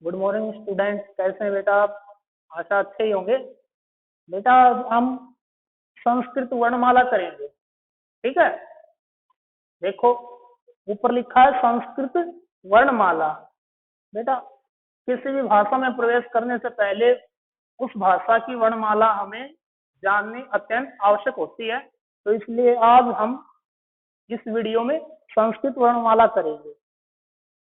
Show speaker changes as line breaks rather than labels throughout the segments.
Good morning student, कैसे हैं बेटा आप? आशा अच्छे ही होंगे। बेटा हम संस्कृत वर्णमाला करेंगे, ठीक है। देखो ऊपर लिखा है संस्कृत वर्णमाला। बेटा किसी भी भाषा में प्रवेश करने से पहले उस भाषा की वर्णमाला हमें जाननी अत्यंत आवश्यक होती है। तो इसलिए आज हम इस वीडियो में संस्कृत वर्णमाला करेंगे।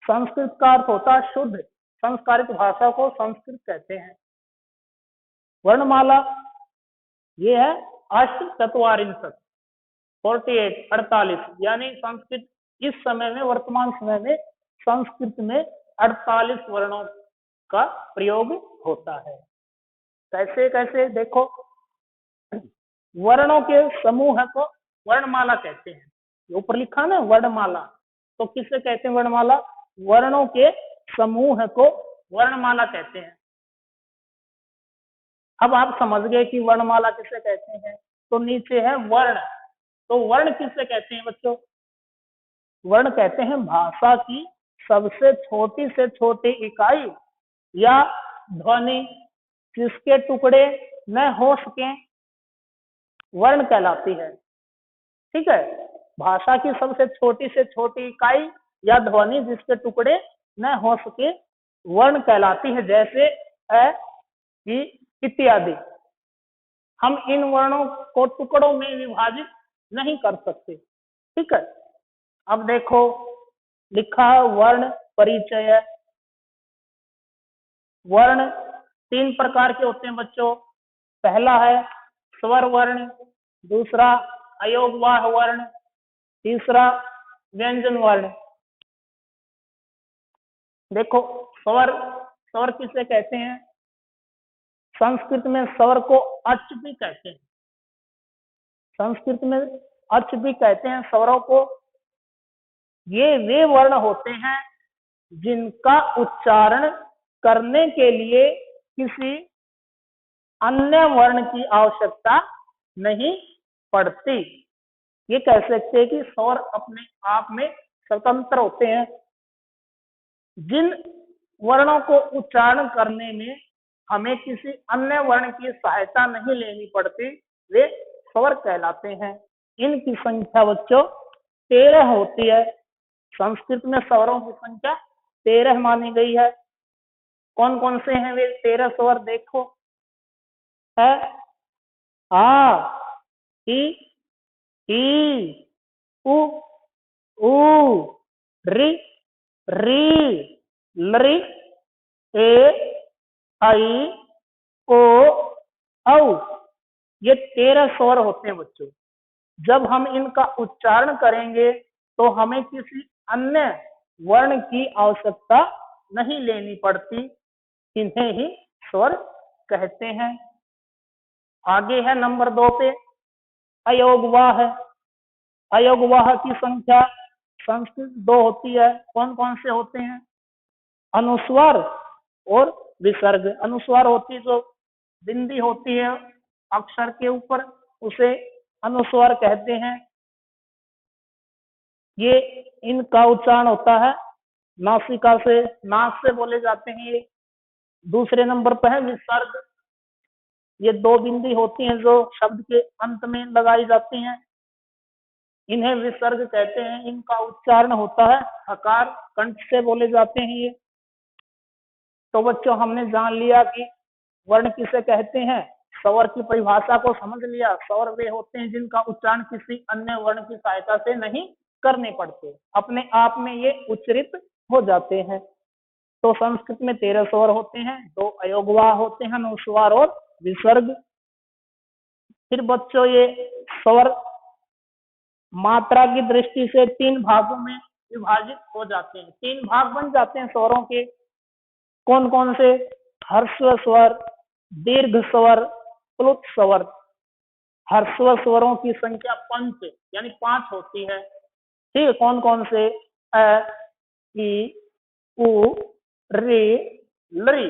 संस्कृत का अर्थ होता है शुद्ध संस्कारित भाषा को संस्कृत कहते हैं। वर्णमाला ये है अष्टचत्वारिंशत् 48 यानी संस्कृत इस समय में वर्तमान समय में संस्कृत में 48 वर्णों का प्रयोग होता है। कैसे कैसे देखो, वर्णों के समूह को वर्णमाला कहते हैं। ऊपर लिखा ना वर्णमाला, तो किससे कहते हैं वर्णमाला? वर्णों के समूह को वर्णमाला कहते हैं। अब आप समझ गए कि वर्णमाला किसे कहते हैं। तो नीचे है वर्ण। तो वर्ण किससे कहते हैं बच्चों? वर्ण कहते हैं भाषा की सबसे छोटी से छोटी इकाई या ध्वनि जिसके टुकड़े न हो सके वर्ण कहलाती है, ठीक है। भाषा की सबसे छोटी से छोटी इकाई या ध्वनि जिसके टुकड़े न हो सके वर्ण कहलाती है, जैसे अ, ई इत्यादि। हम इन वर्णों को टुकड़ों में विभाजित नहीं कर सकते, ठीक है। अब देखो लिखा वर्ण परिचय। वर्ण 3 प्रकार के होते हैं बच्चों। पहला है स्वर वर्ण, दूसरा अयोगवाह वर्ण, तीसरा व्यंजन वर्ण। देखो स्वर, स्वर किसे कहते हैं? संस्कृत में स्वर को अच भी कहते हैं। संस्कृत में अच भी कहते हैं स्वरों को। ये वे वर्ण होते हैं जिनका उच्चारण करने के लिए किसी अन्य वर्ण की आवश्यकता नहीं पड़ती। ये कह सकते हैं कि स्वर अपने आप में स्वतंत्र होते हैं। जिन वर्णों को उच्चारण करने में हमें किसी अन्य वर्ण की सहायता नहीं लेनी पड़ती, वे स्वर कहलाते हैं। इनकी संख्या बच्चों 13 होती है। संस्कृत में स्वरों की संख्या 13 मानी गई है। कौन कौन से हैं वे 13 स्वर? देखो है आ, ई, उ, रि, लरि, ए, आई, ओ, औ। ये 13 स्वर होते हैं बच्चों। जब हम इनका उच्चारण करेंगे तो हमें किसी अन्य वर्ण की आवश्यकता नहीं लेनी पड़ती, इन्हें ही स्वर कहते हैं। आगे है नंबर 2 पे अयोगवाह। अयोगवाह की संख्या संस्कृत 2 होती है। कौन कौन से होते हैं? अनुस्वार और विसर्ग। अनुस्वार होती जो बिंदी होती है अक्षर के ऊपर, उसे अनुस्वार कहते हैं। ये इनका उच्चारण होता है नासिका से, नाक से बोले जाते हैं ये। दूसरे नंबर पर है विसर्ग। ये 2 बिंदी होती हैं जो शब्द के अंत में लगाई जाती हैं, इन्हें विसर्ग कहते हैं। इनका उच्चारण होता है हकार, कंठ से बोले जाते हैं ये। तो बच्चों हमने जान लिया कि वर्ण किसे कहते हैं, स्वर की परिभाषा को समझ लिया। स्वर वे होते हैं जिनका उच्चारण किसी अन्य वर्ण की सहायता से नहीं करने पड़ते, अपने आप में ये उच्चरित हो जाते हैं। तो संस्कृत में 13 स्वर होते हैं, 2 अयोगवाह होते हैं, अनुस्वार और विसर्ग। फिर बच्चों ये स्वर मात्रा की दृष्टि से 3 भागों में विभाजित हो जाते हैं। 3 भाग बन जाते हैं स्वरों के। कौन कौन से? ह्रस्व स्वर, दीर्घ स्वर, प्लुत स्वर। ह्रस्व स्वरों की संख्या 5 यानी 5 होती है, ठीक है। कौन कौन से? अ, ई, उ, रि, लरि।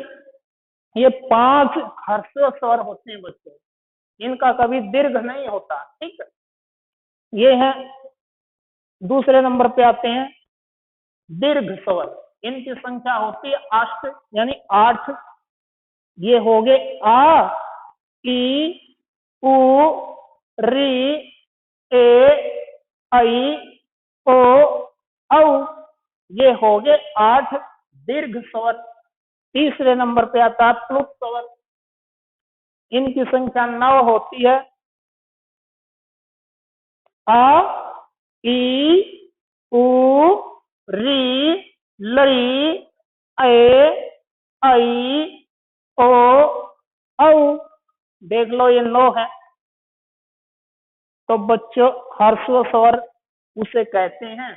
ये 5 ह्रस्व स्वर होते हैं बच्चों। इनका कभी दीर्घ नहीं होता, ठीक है। ये है। दूसरे नंबर पे आते हैं दीर्घ स्वर। इनकी संख्या होती है अष्ट यानी 8। ये हो गए आ, ई, उ, री, ए, ऐ, ओ, औ। ये हो गए 8 दीर्घ स्वर। तीसरे नंबर पे आता है प्लुत स्वर। इनकी संख्या 9 होती है। आ, ई, उ, री, लरी, ए, ऐ, ओ, औ। देख लो ये 9 है। तो बच्चों ह्रस्व स्वर उसे कहते हैं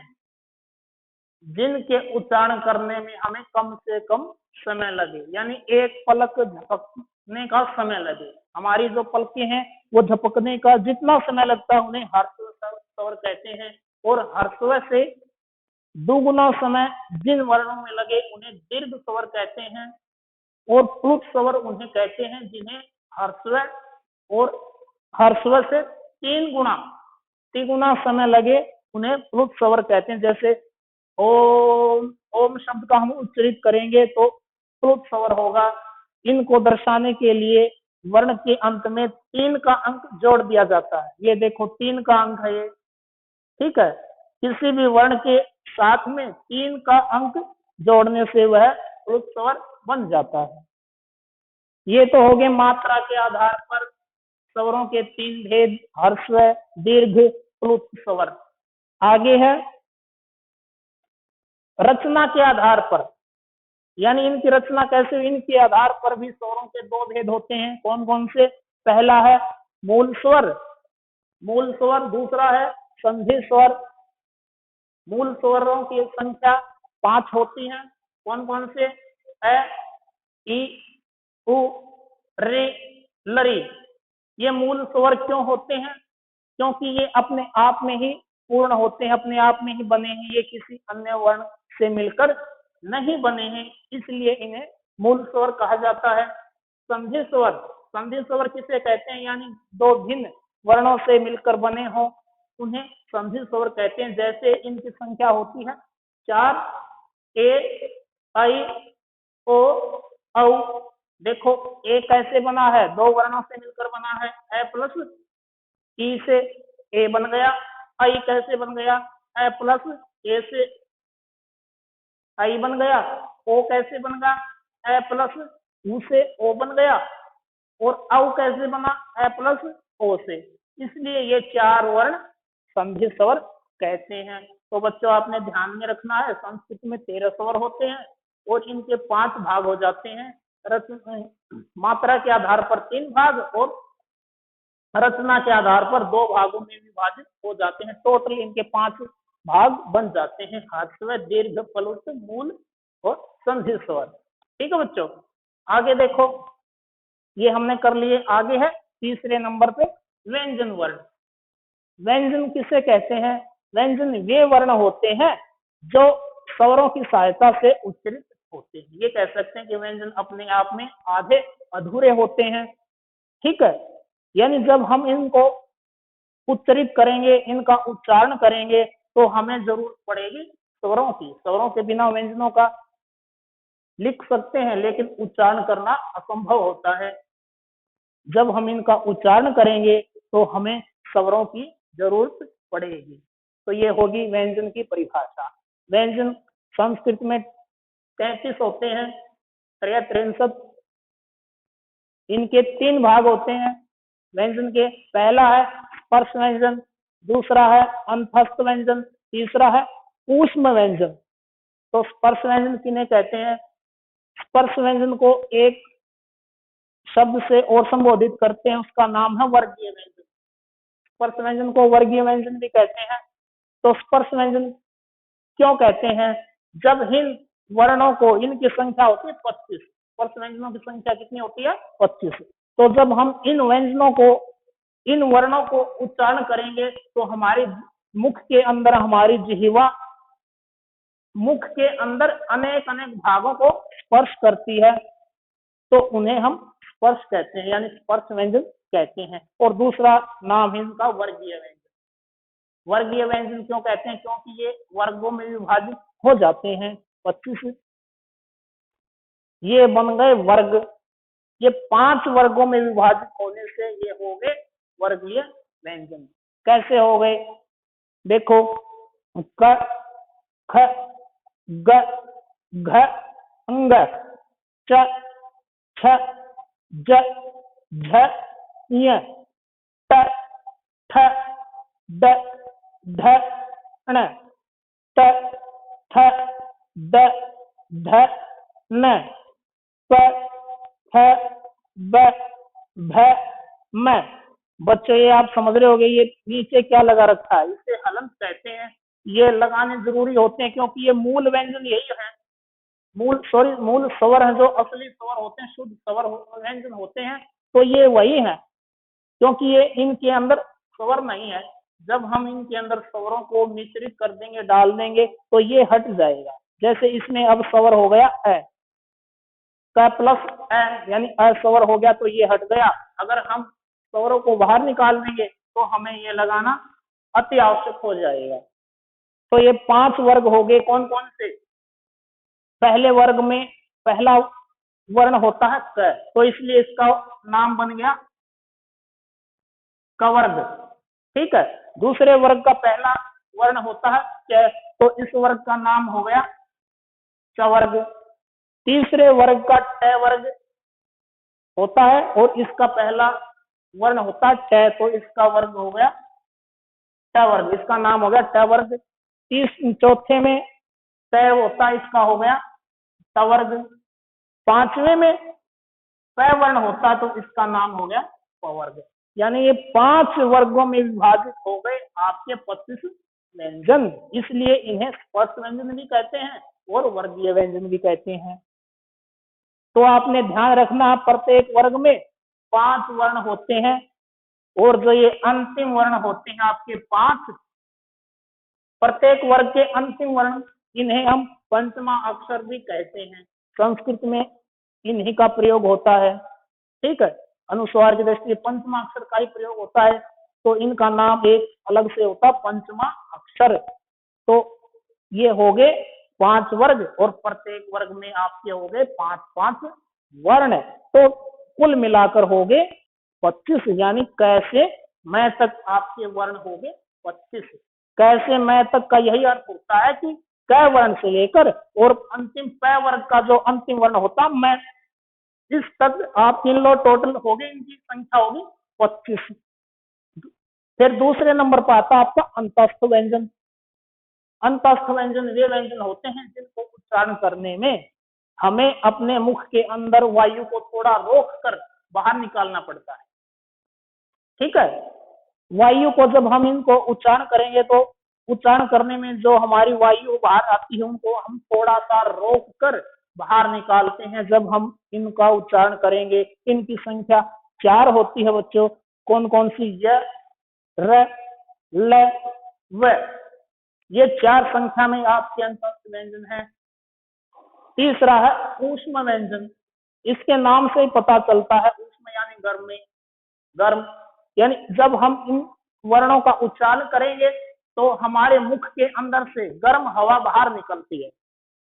जिनके उच्चारण करने में हमें कम से कम समय लगे, यानी एक पलक झपकने का समय लगे। हमारी जो पलकें हैं वो झपकने का जितना समय लगता है उन्हें ह्रस्व स्वर कहते हैं। और ह्रस्व से दुगुना समय जिन वर्णों में लगे उन्हें दीर्घ स्वर कहते हैं। और प्लुत स्वर उन्हें कहते हैं जिन्हें ह्रस्व और ह्रस्व से 3 गुना तिगुना समय लगे उन्हें प्लुत स्वर कहते हैं। जैसे ओम, ओम शब्द का हम उच्चारित करेंगे तो प्लुत स्वर होगा। इनको दर्शाने के लिए वर्ण के अंत में 3 का अंक जोड़ दिया जाता है। ये देखो 3 का अंक है ये, ठीक है। किसी भी वर्ण के साथ में 3 का अंक जोड़ने से वह प्लुत स्वर बन जाता है। ये तो हो गए मात्रा के आधार पर स्वरों के 3 भेद, ह्रस्व, दीर्घ, प्लुत स्वर। आगे है रचना के आधार पर, यानी इनकी रचना कैसे, इनके आधार पर भी स्वरों के 2 भेद होते हैं। कौन कौन से? पहला है मूल स्वर, मूल स्वर। दूसरा है संधि स्वर। मूल स्वरों की संख्या 5 होती है। कौन कौन से? ए, ई, उ, रे, लरी। ये मूल स्वर क्यों होते हैं? क्योंकि ये अपने आप में ही पूर्ण होते हैं, अपने आप में ही बने हैं, ये किसी अन्य वर्ण से मिलकर नहीं बने हैं, इसलिए इन्हें मूल स्वर कहा जाता है। संधि स्वर, संधि स्वर किसे कहते हैं? यानी 2 भिन्न वर्णों से मिलकर बने हो उन्हें संधि स्वर कहते हैं। जैसे इनकी संख्या होती है 4, ए, ऐ, ओ, औ। देखो ए कैसे बना है? 2 वर्णों से मिलकर बना है, ए प्लस ई से ए बन गया। ऐ कैसे बन गया? ए प्लस ए से ऐ बन गया। ओ कैसे बन गया? ए प्लस उ से ओ बन गया। और औ कैसे बना? ए प्लस ओ से। इसलिए ये 4 वर्ण संधि स्वर कहते हैं। तो बच्चों आपने ध्यान में रखना है संस्कृत में 13 स्वर होते हैं और इनके 5 भाग हो जाते हैं। मात्रा के आधार पर 3 भाग और रचना के आधार पर 2 भागों में विभाजित हो जाते हैं। टोटल इनके 5 भाग बन जाते हैं, ह्रस्व, दीर्घ, प्लुत, मूल और संधि स्वर। ठीक है बच्चों, आगे देखो ये हमने कर लिए। आगे है तीसरे नंबर पे व्यंजन वर्ण। व्यंजन किसे कहते हैं? व्यंजन वे वर्ण होते हैं जो स्वरों की सहायता से उच्चारित होते हैं। ये कह सकते हैं कि व्यंजन अपने आप में आधे अधूरे होते हैं, ठीक है। यानी जब हम इनको उच्चारित करेंगे, इनका उच्चारण करेंगे तो हमें जरूरत पड़ेगी स्वरों की। स्वरों के बिना व्यंजनों का लिख सकते हैं लेकिन उच्चारण करना असंभव होता है। जब हम इनका उच्चारण करेंगे तो हमें स्वरों की जरूरत पड़ेगी। तो ये होगी व्यंजन की परिभाषा। व्यंजन संस्कृत में 33 होते हैं, 63। इनके 3 भाग होते हैं व्यंजन के। पहला है स्पर्श व्यंजन, दूसरा है अंतस्थ व्यंजन, तीसरा है ऊष्म व्यंजन। तो स्पर्श व्यंजन किन्हें कहते हैं? स्पर्श व्यंजन को एक शब्द से और संबोधित करते हैं, उसका नाम है वर्गीय व्यंजन। स्पर्श व्यंजन को वर्गीय व्यंजन भी कहते हैं। तो स्पर्श व्यंजन क्यों कहते हैं? जब इन वर्णों को, इनकी संख्या होती है 25, स्पर्श व्यंजनों की संख्या कितनी होती है? 25। तो जब हम इन व्यंजनों को, इन वर्णों को उच्चारण करेंगे तो हमारे मुख के अंदर, हमारी जिह्वा मुख के अंदर अनेक अनेक भागों को स्पर्श करती है, तो उन्हें हम स्पर्श कहते हैं, यानी स्पर्श व्यंजन कहते हैं। और दूसरा नाम है इनका वर्गीय व्यंजन। वर्गीय व्यंजन क्यों कहते हैं? क्योंकि ये वर्गों में विभाजित हो जाते हैं। 25, ये बन गए वर्ग। ये 5 वर्गों में विभाजित होने से ये हो गए वर्गीय व्यंजन। कैसे हो गए देखो, क ख ग घ अंग च छ ज झ ञ ट ठ ड ढ ण त थ द ध न प फ ब भ म। बच्चों ये आप समझ रहे होगे, ये नीचे क्या लगा रखा है, इसे हलंत कहते हैं। ये लगाने जरूरी होते हैं क्योंकि ये मूल व्यंजन यही है, मूल स्वर है, जो असली स्वर होते हैं, शुद्ध स्वर व्यंजन होते हैं, तो ये वही है। क्योंकि ये इनके अंदर स्वर नहीं है, जब हम इनके अंदर स्वरों को मिश्रित कर देंगे, डाल देंगे, तो ये हट जाएगा। जैसे इसमें अब स्वर हो गया अ, क प्लस अ यानी अस्वर हो गया, तो ये हट गया। अगर हम स्वरों को बाहर निकाल देंगे तो हमें ये लगाना अति आवश्यक हो जाएगा। तो ये 5 वर्ग हो गए, कौन कौन से। पहले वर्ग में पहला वर्ण होता है क, तो इसलिए इसका नाम बन गया कवर्ग। ठीक है। दूसरे वर्ग का पहला वर्ण होता है च, तो इस वर्ग का नाम हो गया चवर्ग। तीसरे वर्ग का ट वर्ग होता है और इसका पहला वर्ण होता है ट, तो इसका वर्ग हो गया ट वर्ग, इसका नाम हो गया ट वर्ग। चौथे में ट होता है, इसका हो गया ट वर्ग। पांचवें में प वर्ण होता तो इसका नाम हो गया प वर्ग। यानी ये 5 वर्गों में विभाजित हो गए आपके 25 व्यंजन, इसलिए इन्हें स्पर्श व्यंजन भी कहते हैं और वर्गीय व्यंजन भी कहते हैं। तो आपने ध्यान रखना, प्रत्येक वर्ग में 5 वर्ण होते हैं और जो ये अंतिम वर्ण होते हैं आपके 5, प्रत्येक वर्ग के अंतिम वर्ण, इन्हें हम पंचमा अक्षर भी कहते हैं। संस्कृत में इन्हीं का प्रयोग होता है। ठीक है, अनुस्वार की दृष्टि से पंचमा अक्षर का ही प्रयोग होता है, तो इनका नाम एक अलग से होता है पंचमा अक्षर। तो ये हो गए 5 वर्ग और प्रत्येक वर्ग में आपके हो गए 5-5 वर्ण, तो कुल मिलाकर हो गए 25। यानी कैसे मैं तक आपके वर्ण हो गए 25। कैसे मैं तक का यही अर्थ होता है कि क वर्ण से लेकर और अंतिम प वर्ग का जो अंतिम वर्ण होता मैं, इस तक आप इन लो, टोटल हो गए, इनकी संख्या होगी 25। फिर दूसरे नंबर पर आता आपका अंतस्थ व्यंजन। अंतस्थ व्यंजन वे व्यंजन होते हैं जिनको उच्चारण करने में हमें अपने मुख के अंदर वायु को थोड़ा रोक कर बाहर निकालना पड़ता है। ठीक है, वायु को जब हम इनको उच्चारण करेंगे तो उच्चारण करने में जो हमारी वायु बाहर आती है उनको हम थोड़ा सा रोक कर बाहर निकालते हैं जब हम इनका उच्चारण करेंगे। इनकी संख्या 4 होती है बच्चों। कौन कौन सी? य, र, ल, व। ये 4 संख्या में आपके अंतस्थ व्यंजन है। तीसरा है ऊष्म व्यंजन। इसके नाम से ही पता चलता है, ऊष्म यानी गर्म में, गर्म यानी जब हम इन वर्णों का उच्चारण करेंगे तो हमारे मुख के अंदर से गर्म हवा बाहर निकलती है।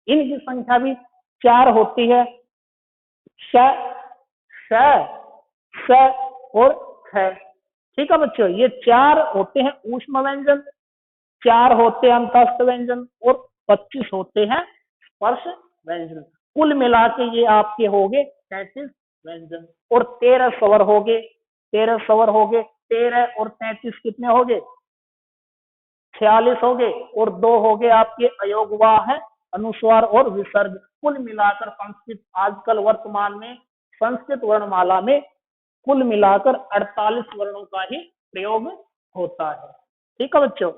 इनकी संख्या भी 4 होती है। श, श, स और ख। ठीक है बच्चों, ये 4 होते हैं ऊष्म व्यंजन, 4 होते हैं अंतस्थ व्यंजन और 25 होते हैं स्पर्श व्यंजन। कुल मिला के ये आपके हो गए 33 व्यंजन और 13 स्वर हो गए। 13 स्वर हो गए, 13 और 33 कितने हो गए? 46 हो गए और 2 हो गए आपके अयोगवाह है, अनुस्वार और विसर्ग। कुल मिलाकर संस्कृत आजकल वर्तमान में संस्कृत वर्णमाला में कुल मिलाकर 48 वर्णों का ही प्रयोग होता है। ठीक है बच्चों,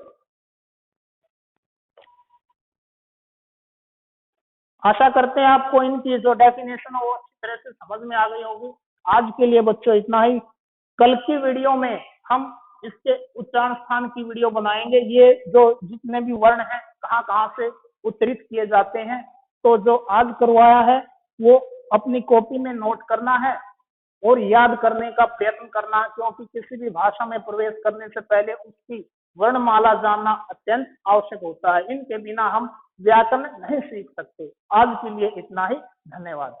आशा करते हैं आपको इनकी जो डेफिनेशन हो अच्छी तरह से समझ में आ गई होगी। आज के लिए बच्चों इतना ही। कल की वीडियो में हम इसके उच्चारण स्थान की वीडियो बनाएंगे। ये जो जितने भी वर्ण हैं कहाँ कहाँ से उच्चरित किए जाते हैं, तो जो आज करवाया है वो अपनी कॉपी में नोट करना है और याद करने का प्रयत्न करना, क्योंकि किसी भी भाषा में प्रवेश करने से पहले उसकी वर्णमाला जानना अत्यंत आवश्यक होता है। इनके बिना हम व्याकरण नहीं सीख सकते। आज के लिए इतना ही, धन्यवाद।